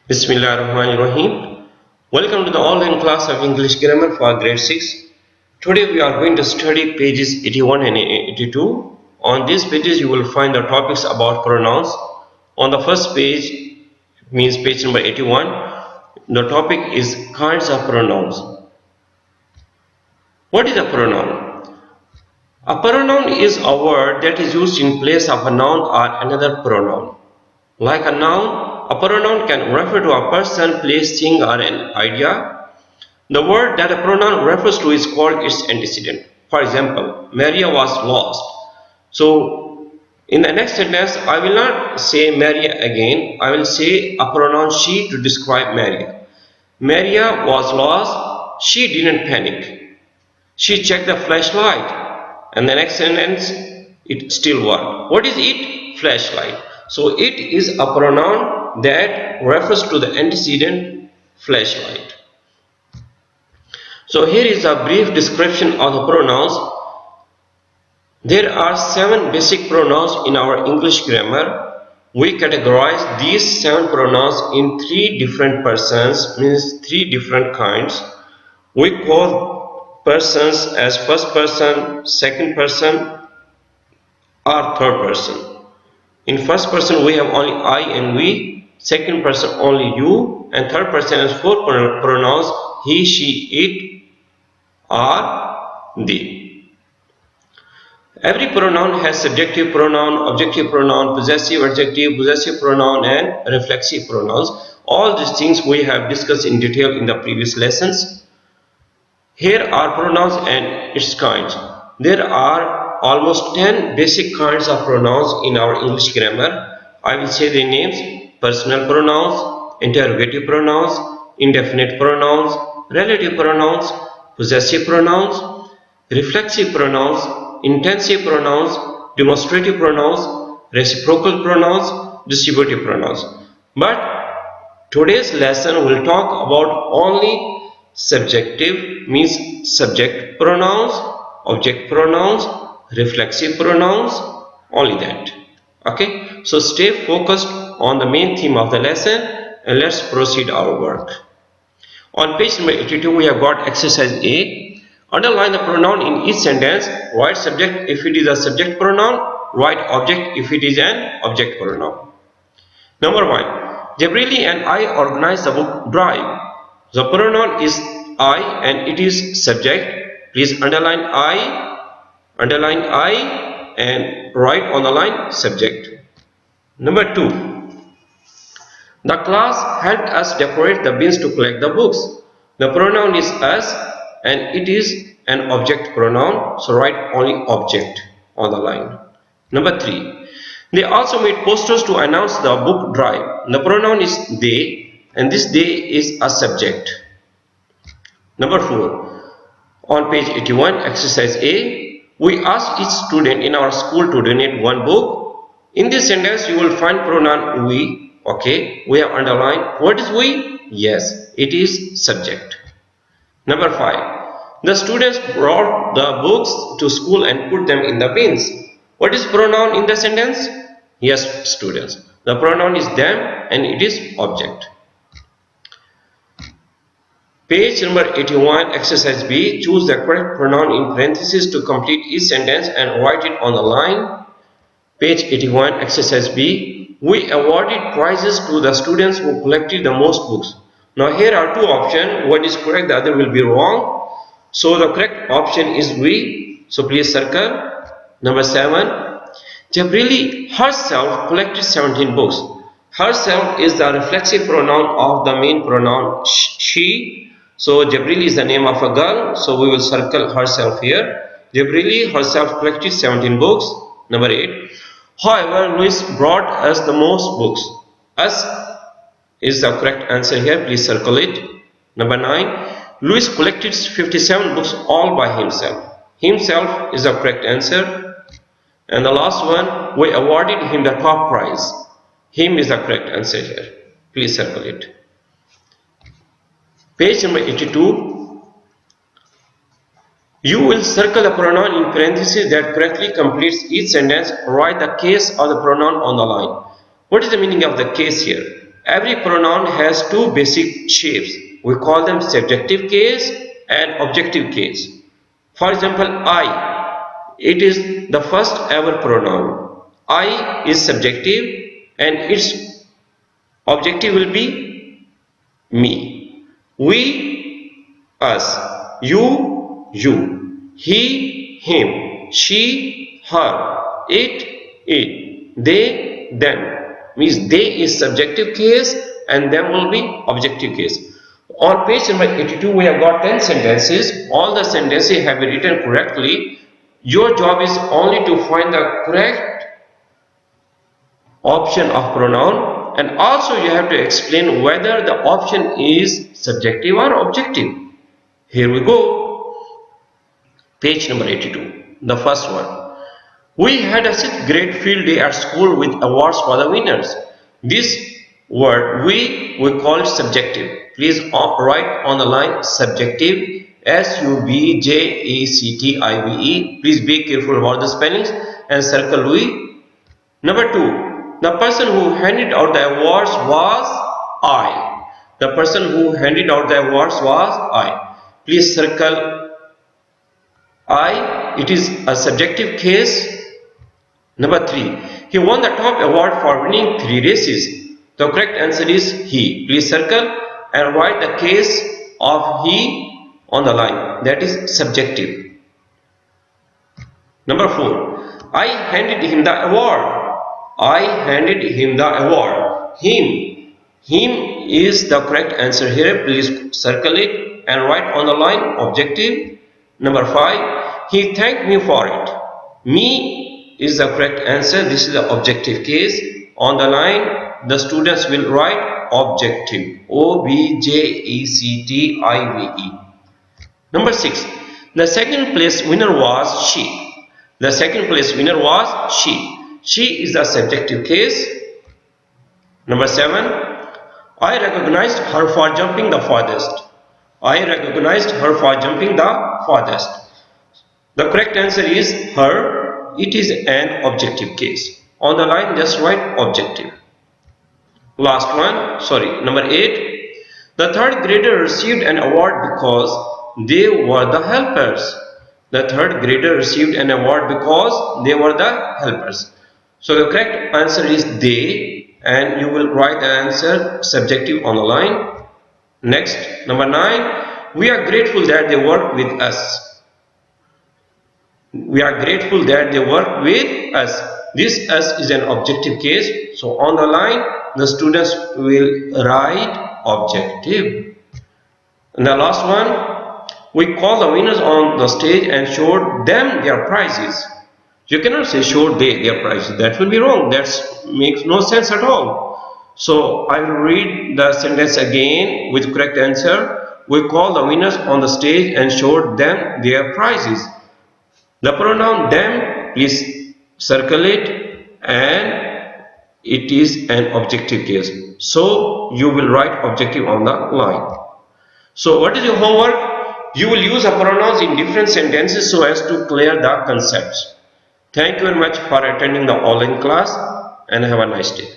Bismillahirrahmanirrahim. Welcome to the online class of English Grammar for grade 6. Today we are going to study pages 81 and 82. On these pages you will find the topics about pronouns. On the first page, means page number 81, the topic is kinds of pronouns. What is a pronoun? A pronoun is a word that is used in place of a noun or another pronoun. Like a noun, a pronoun can refer to a person, place, thing, or an idea. The word that a pronoun refers to is called its antecedent. For example, Maria was lost. So, in the next sentence, I will not say Maria again. I will say a pronoun she to describe Maria. Maria was lost. She didn't panic. She checked the flashlight. And the next sentence, it still worked. What is it? Flashlight. So, it is a pronoun that refers to the antecedent flashlight. So here is a brief description of the pronouns. There are 7 basic pronouns in our English grammar. We categorize these 7 pronouns in 3 different persons, means 3 different kinds. We call persons as first person, second person, or third person. In first person we have only I and we. Second person only you, and third person has 4 pronouns he, she, it, or they. Every pronoun has subjective pronoun, objective pronoun, possessive adjective, possessive pronoun, and reflexive pronouns. All these things we have discussed in detail in the previous lessons. Here are pronouns and its kinds. There are almost 10 basic kinds of pronouns in our English grammar. I will say their names: personal pronouns, interrogative pronouns, indefinite pronouns, relative pronouns, possessive pronouns, reflexive pronouns, intensive pronouns, demonstrative pronouns, reciprocal pronouns, distributive pronouns. But today's lesson will talk about only subjective, means subject pronouns, object pronouns, reflexive pronouns, only that. Okay, so stay focused on the main theme of the lesson and let's proceed our work. On page number 82 we have got exercise A. Underline the pronoun in each sentence. Write subject if it is a subject pronoun. Write object if it is an object pronoun. Number 1. Gabrille and I organized the book drive. The pronoun is I and it is subject. Please underline I and write on the line subject. Number 2. The class helped us decorate the bins to collect the books. The pronoun is us and it is an object pronoun, so write only object on the line. Number 3. They also made posters to announce the book drive. The pronoun is they and this they is a subject. Number 4. On page 81, exercise A, we asked each student in our school to donate 1 book. In this sentence you will find pronoun we. Okay, we have underlined. What is we? Yes, it is subject. Number 5. The students brought the books to school and put them in the bins. What is pronoun in the sentence? Yes, students. The pronoun is them and it is object. Page number 81, exercise B. Choose the correct pronoun in parentheses to complete each sentence and write it on the line. Page 81, exercise B. We awarded prizes to the students who collected the most books. Now here are 2 options. One is correct, the other will be wrong. So the correct option is we. So please circle. Number 7. Gabrille herself collected 17 books. Herself is the reflexive pronoun of the main pronoun she. So Gabrille is the name of a girl. So we will circle herself here. Gabrille herself collected 17 books. Number 8. However, Louis brought us the most books. Us is the correct answer here. Please circle it. Number 9. Louis collected 57 books all by himself. Himself is the correct answer. And the last one, we awarded him the top prize. Him is the correct answer here. Please circle it. Page number 82. You will circle the pronoun in parentheses that correctly completes each sentence. Write the case of the pronoun on the line. What is the meaning of the case here? every pronoun has two basic shapes. We call them subjective case and objective case. For example, I, it is the first ever pronoun. I is subjective and its objective will be me. We, us. You. He, him. She, her. It. They, them. Means they is subjective case and them will be objective case. On page number 82 we have got 10 sentences. All the sentences have been written correctly. Your job is only to find the correct option of pronoun, and also you have to explain whether the option is subjective or objective. Here we go. Page number 82. The first one. We had a 6th grade field day at school with awards for the winners. This word we call it subjective. Please write on the line subjective, subjective. Please be careful about the spellings and circle we. Number 2. The person who handed out the awards was I. The person who handed out the awards was I. Please circle I. It is a subjective case. Number 3. He won the top award for winning 3 races. The correct answer is he. Please circle and write the case of he on the line. That is subjective. Number 4. I handed him the award. I handed him the award. Him is the correct answer here. Please circle it and write on the line objective. Number 5. He thanked me for it. Me is the correct answer. This is the objective case. On the line, the students will write objective. objective. Number 6. The second place winner was she. The second place winner was she. She is the subjective case. Number 7. I recognized her for jumping the farthest. I recognized her for jumping the farthest. The correct answer is her. It is an objective case. On the line, just write objective. Last one, number 8. The 3rd grader received an award because they were the helpers. The 3rd grader received an award because they were the helpers. So the correct answer is they, and you will write the answer subjective on the line. Next, number 9. We are grateful that they work with us. We are grateful that they work with us. This us is an objective case. So on the line, the students will write objective. And the last one, we call the winners on the stage and showed them their prizes. You cannot say showed they their prizes. That will be wrong. That makes no sense at all. So I will read the sentence again with correct answer. We call the winners on the stage and showed them their prizes. The pronoun them, please circle it, and it is an objective case. So you will write objective on the line. So what is your homework? You will use the pronouns in different sentences so as to clear the concepts. Thank you very much for attending the online class and have a nice day.